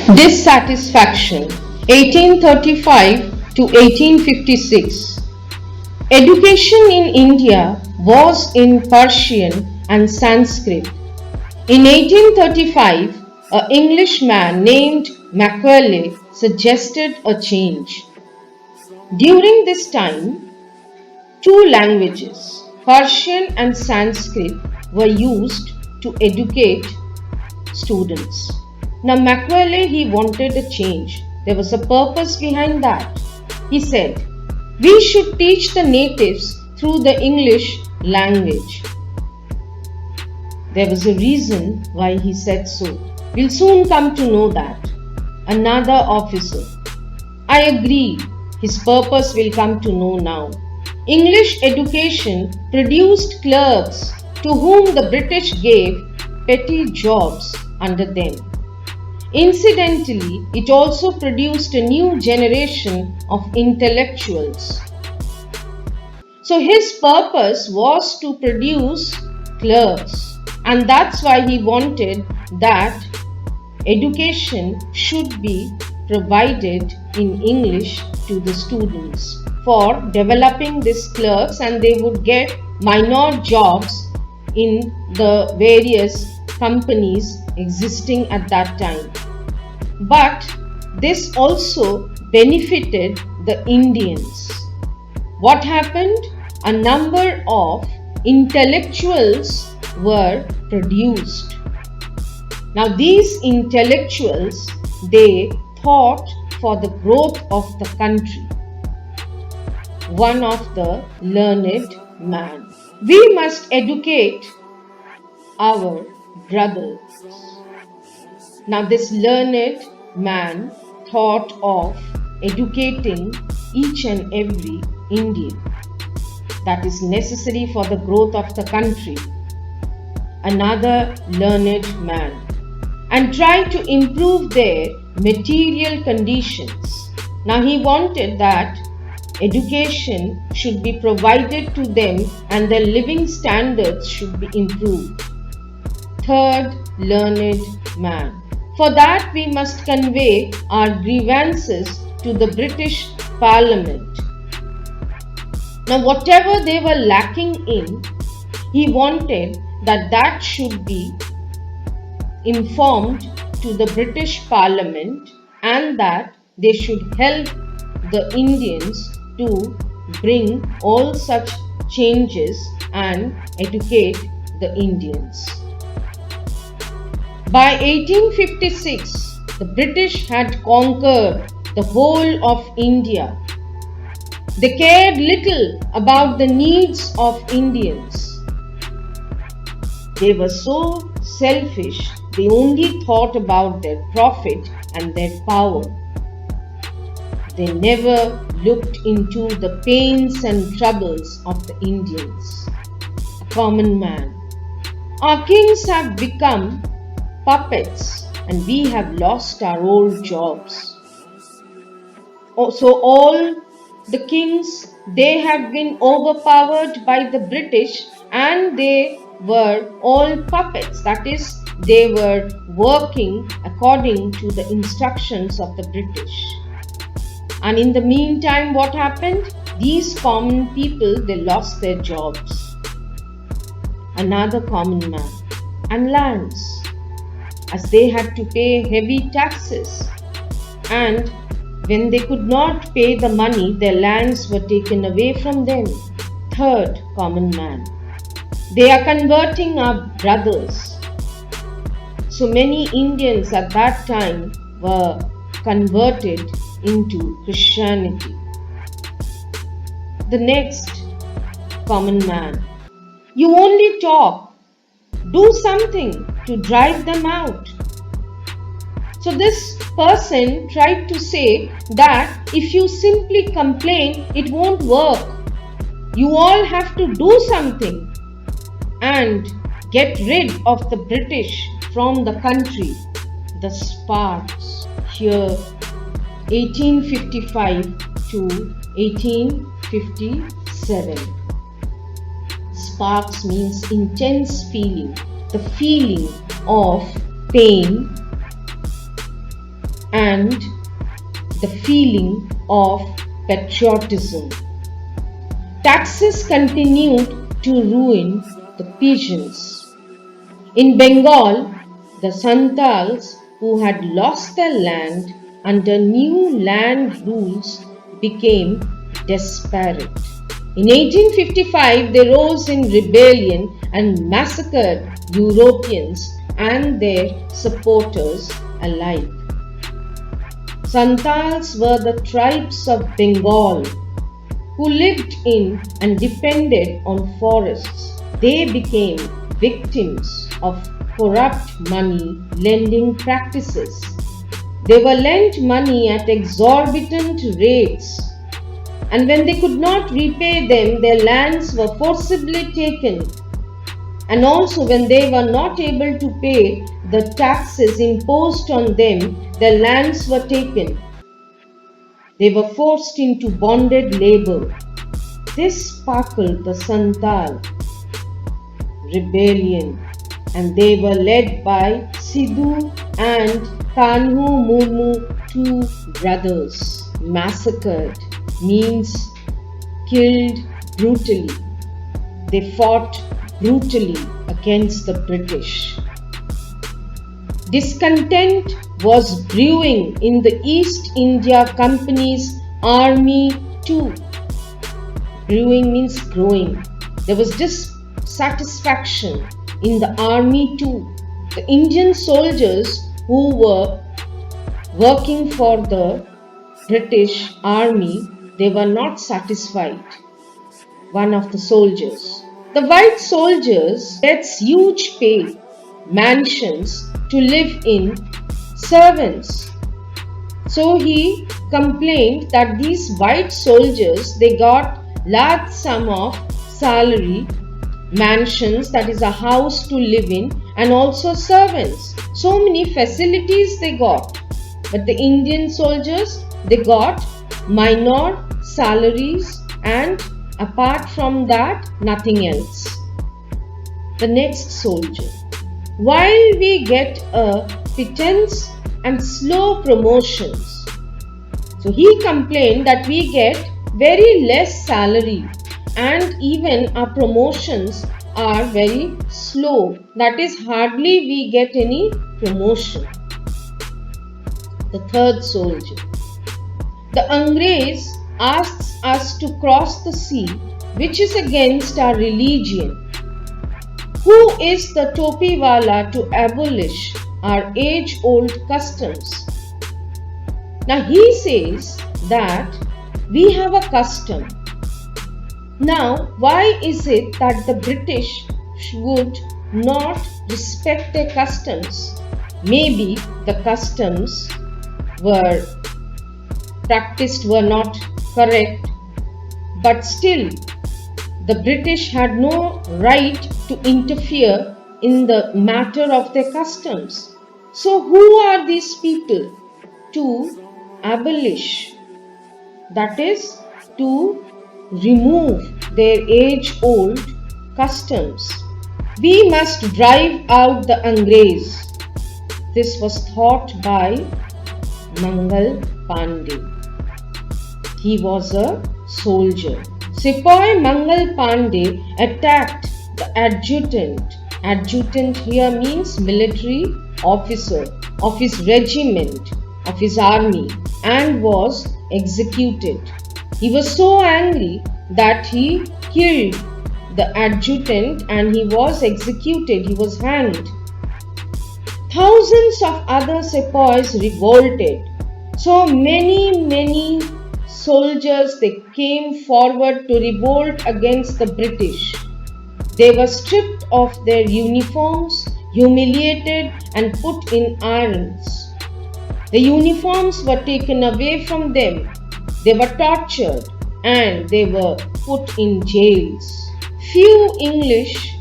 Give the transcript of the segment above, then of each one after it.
Dissatisfaction 1835 to 1856. Education in India was in Persian and Sanskrit. In 1835, an Englishman named Macaulay suggested a change. During this time, two languages, Persian and Sanskrit, were used to educate students. Now Macaulay, he wanted a change. There was a purpose behind that. He said, we should teach the natives through the English language. There was a reason why he said so. We'll soon come to know that. Another officer. I agree. His purpose we'll come to know now. English education produced clerks to whom the British gave petty jobs under them. Incidentally, it also produced a new generation of intellectuals. So his purpose was to produce clerks, and that's why he wanted that education should be provided in English to the students for developing these clerks, and they would get minor jobs in the various companies existing at that time. But this also benefited the Indians. What happened? A number of intellectuals were produced. Now these intellectuals, they thought for the growth of the country. One of the learned man. We must educate our brothers. Now this learned man thought of educating each and every Indian. That is necessary for the growth of the country. Another learned man. And try to improve their material conditions. Now he wanted that education should be provided to them and their living standards should be improved. Third learned man. For that we must convey our grievances to the British Parliament. Now whatever they were lacking in, he wanted that should be informed to the British Parliament and that they should help the Indians to bring all such changes and educate the Indians. By 1856, the British had conquered the whole of India. They cared little about the needs of Indians. They were so selfish, they only thought about their profit and their power. They never looked into the pains and troubles of the Indians, a common man. Our kings have become puppets and we have lost our old jobs. So all the kings, they have been overpowered by the British and they were all puppets. That is, they were working according to the instructions of the British. And in the meantime, what happened? These common people, they lost their jobs. Another common man. And lands, as they had to pay heavy taxes. And when they could not pay the money, their lands were taken away from them. Third common man. They are converting our brothers. So many Indians at that time were converted into Christianity. The next common man. You only talk. Do something to drive them out. So this person tried to say that if you simply complain, it won't work. You all have to do something and get rid of the British from the country. The Sparks. Here 1855 to 1857. Sparks means intense feeling, the feeling of pain, and the feeling of patriotism. Taxes continued to ruin the peasants. In Bengal, the Santals, who had lost their land under new land rules, became desperate. In 1855, they rose in rebellion and massacred Europeans and their supporters alike. Santals were the tribes of Bengal who lived in and depended on forests. They became victims of corrupt money lending practices. They were lent money at exorbitant rates, and when they could not repay them, their lands were forcibly taken. And also, when they were not able to pay the taxes imposed on them, their lands were taken. They were forced into bonded labor. This sparkled the Santal rebellion, and they were led by Sidhu and Kanhu Murmu, two brothers. Massacred means killed brutally. They fought brutally against the British. Discontent was brewing in the East India Company's army too. Brewing means growing. There was dissatisfaction in the army too. The Indian soldiers who were working for the British army, they were not satisfied. One of the soldiers. The white soldiers gets huge pay, mansions to live in, servants. So he complained that these white soldiers, they got large sum of salary, mansions, that is a house to live in, and also servants. So many facilities they got. But the Indian soldiers, they got minor salaries, and apart from that, nothing else. The next soldier. While we get a pittance and slow promotions. So he complained that we get very less salary, and even our promotions are very slow. That is, hardly we get any promotion. The third soldier. The Angrez asks us to cross the sea, which is against our religion. Who is the Topiwala to abolish our age-old customs? Now he says that we have a custom. Now, why is it that the British would not respect their customs? Maybe the customs were practiced were not correct, but still the British had no right to interfere in the matter of their customs. So who are these people to abolish? That is, to remove their age-old customs. We must drive out the Angrez. This was thought by Mangal Pandey. He was a soldier. Sepoy Mangal Pandey attacked the adjutant. Adjutant here means military officer of his regiment, of his army, and was executed. He was so angry that he killed the adjutant and he was executed. He was hanged. Thousands of other sepoys revolted. So many soldiers, they came forward to revolt against the British. They were stripped of their uniforms, humiliated and put in irons. The uniforms were taken away from them. They were tortured and they were put in jails. Few English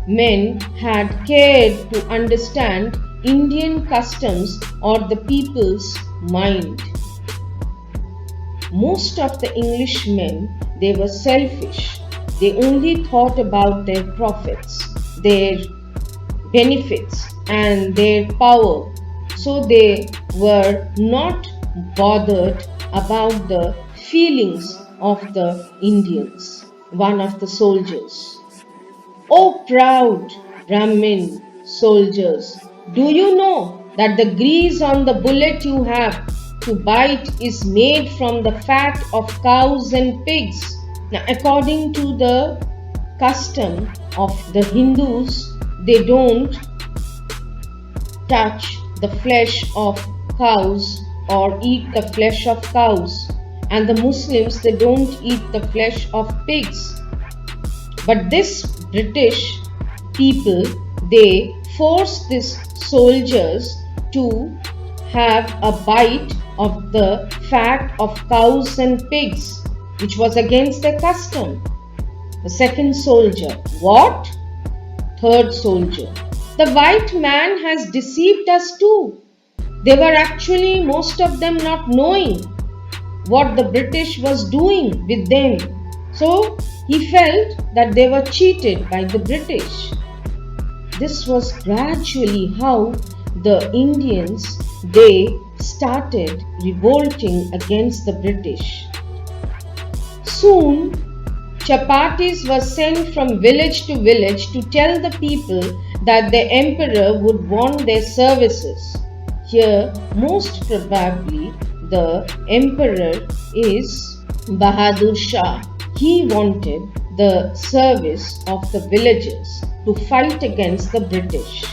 men had cared to understand Indian customs or the people's mind. Most of the Englishmen, they were selfish. They only thought about their profits, their benefits and their power. So they were not bothered about the feelings of the Indians. One of the soldiers. "O proud Brahmin soldiers, do you know that the grease on the bullet you have to bite is made from the fat of cows and pigs?" Now, according to the custom of the Hindus, they don't touch the flesh of cows or eat the flesh of cows, and the Muslims, they don't eat the flesh of pigs. But this British people, they forced these soldiers to have a bite of the fat of cows and pigs, which was against their custom. The second soldier. What? Third soldier. The white man has deceived us too. They were actually, most of them, not knowing what the British was doing with them. So he felt that they were cheated by the British. This was gradually how the Indians, they started revolting against the British. Soon, chapatis were sent from village to village to tell the people that the emperor would want their services. Here, most probably, the emperor is Bahadur Shah. He wanted the service of the villagers to fight against the British.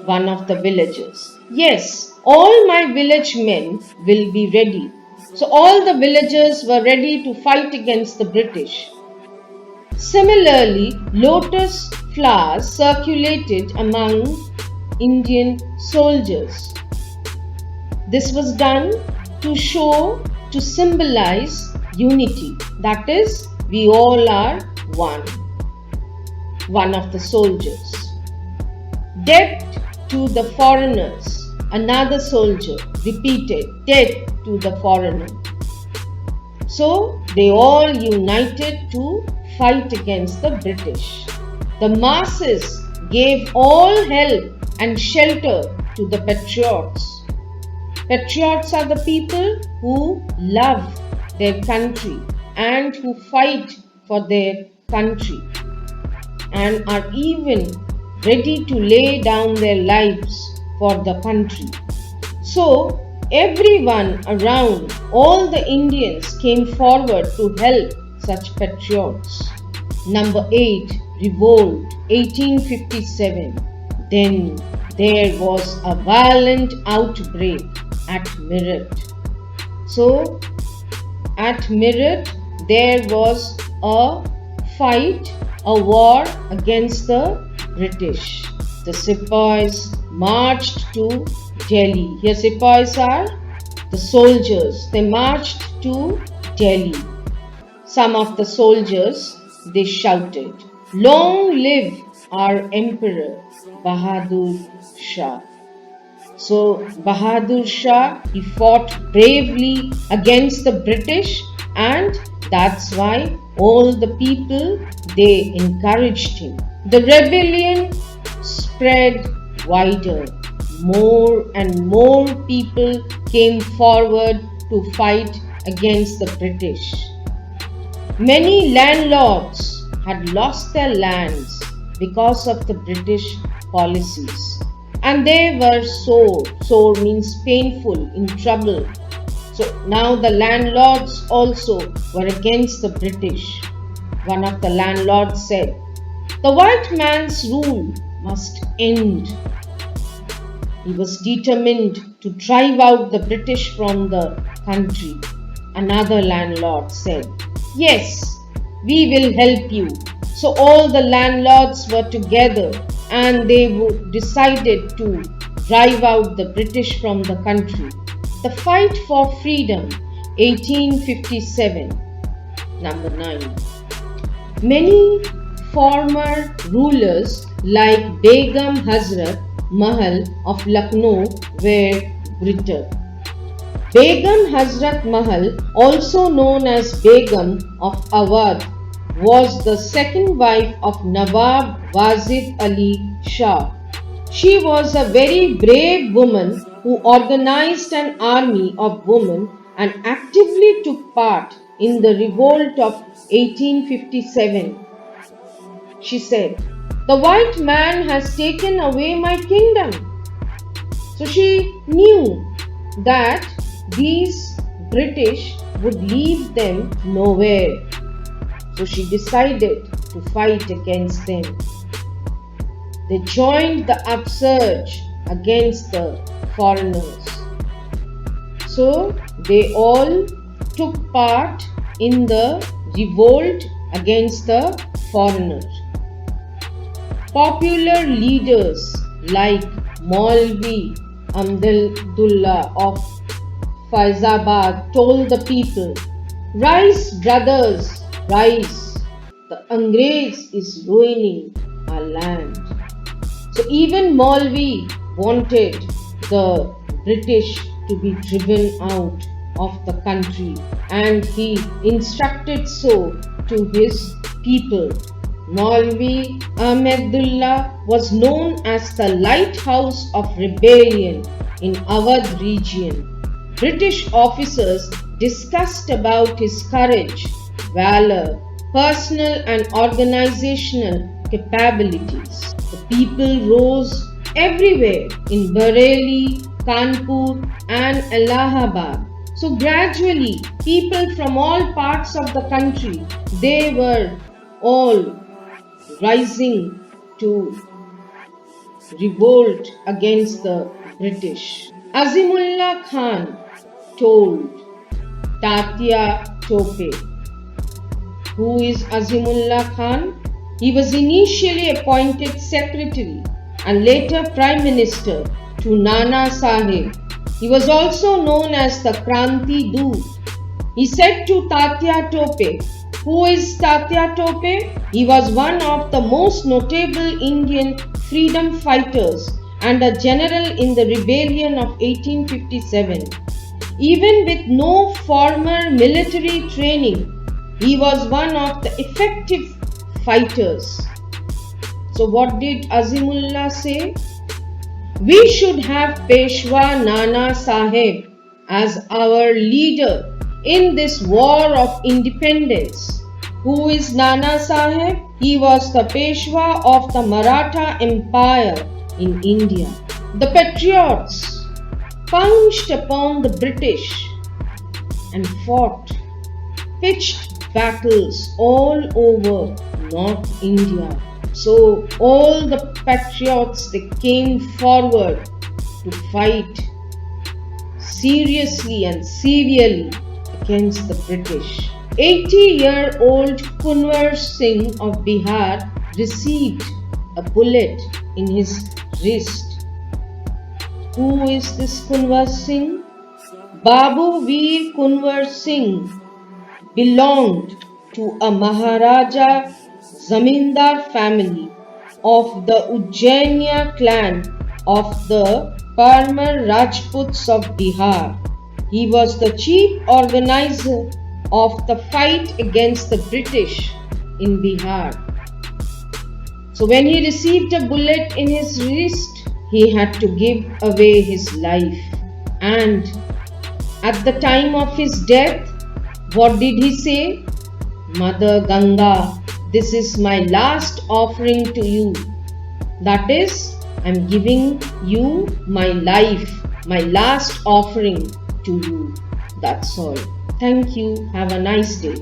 One of the villagers. "Yes, all my village men will be ready." So all the villagers were ready to fight against the British. Similarly, lotus flowers circulated among Indian soldiers. This was done to symbolize unity. That is, we all are one. One of the soldiers. "Death to the foreigners." Another soldier repeated, "Death to the foreigner." So they all united to fight against the British. The masses gave all help and shelter to the patriots. Patriots are the people who love their country and who fight for their country and are even ready to lay down their lives for the country. So everyone around, all the Indians came forward to help such patriots. Number 8. Revolt, 1857. Then there was a violent outbreak at Meerut. So at Meerut there was a fight, a war against the British. The Sepoys marched to Delhi. Here Sepoys are the soldiers. They marched to Delhi. Some of the soldiers, they shouted, "Long live our Emperor Bahadur Shah." So Bahadur Shah, he fought bravely against the British, and that's why all the people, they encouraged him. The rebellion spread wider. More and more people came forward to fight against the British. Many landlords had lost their lands because of the British policies, and they were sore means painful, in trouble. So now the landlords also were against the British. One of the landlords said, "The white man's rule must end." He was determined to drive out the British from the country. Another landlord said, "Yes, we will help you." So all the landlords were together and they decided to drive out the British from the country. The fight for freedom, 1857. Number 9. Many former rulers like Begum Hazrat Mahal of Lucknow were bitter. Begum Hazrat Mahal, also known as Begum of Awadh, was the second wife of Nawab Wazid Ali Shah. She was a very brave woman who organized an army of women and actively took part in the revolt of 1857. She said, "The white man has taken away my kingdom." So she knew that these British would leave them nowhere. So she decided to fight against them. They joined the upsurge against the foreigners. So they all took part in the revolt against the foreigners. Popular leaders like Maulvi Amdullah of Faizabad told the people, "Rise, brothers, rise. The Angrez is ruining our land." So even Maulvi wanted the British to be driven out of the country, and he instructed so to his people. Maulvi Ahmedullah was known as the lighthouse of rebellion in Awadh region. British officers discussed about his courage, valor, personal and organizational capabilities. The people rose everywhere in Bareilly, Kanpur and Allahabad. So gradually, people from all parts of the country, they were all rising to revolt against the British. Azimullah Khan told Tatia Tope. Who is Azimullah Khan? He was initially appointed secretary and later prime minister to Nana Sahib. He was also known as the Kranti Doot. He said to Tatia Tope, who is Tatia Tope? He was one of the most notable Indian freedom fighters and a general in the rebellion of 1857. Even with no formal military training, he was one of the effective fighters. So what did Azimullah say? We should have Peshwa Nana Sahib as our leader in this war of independence. Who is Nana Sahib? He was the Peshwa of the Maratha Empire in India. The patriots pounced upon the British and fought, pitched battles all over North India. So all the patriots, they came forward to fight seriously and severely against the British. 80-year-old Kunwar Singh of Bihar received a bullet in his wrist. Who is this Kunwar Singh? Babu Veer Kunwar Singh belonged to a Maharaja Zamindar family of the Ujjainiya clan of the Parmar Rajputs of Bihar. He was the chief organizer of the fight against the British in Bihar. So when he received a bullet in his wrist, he had to give away his life. And at the time of his death, what did he say? Mother Ganga, this is my last offering to you. That is, I'm giving you my life, my last offering to you. That's all. Thank you. Have a nice day.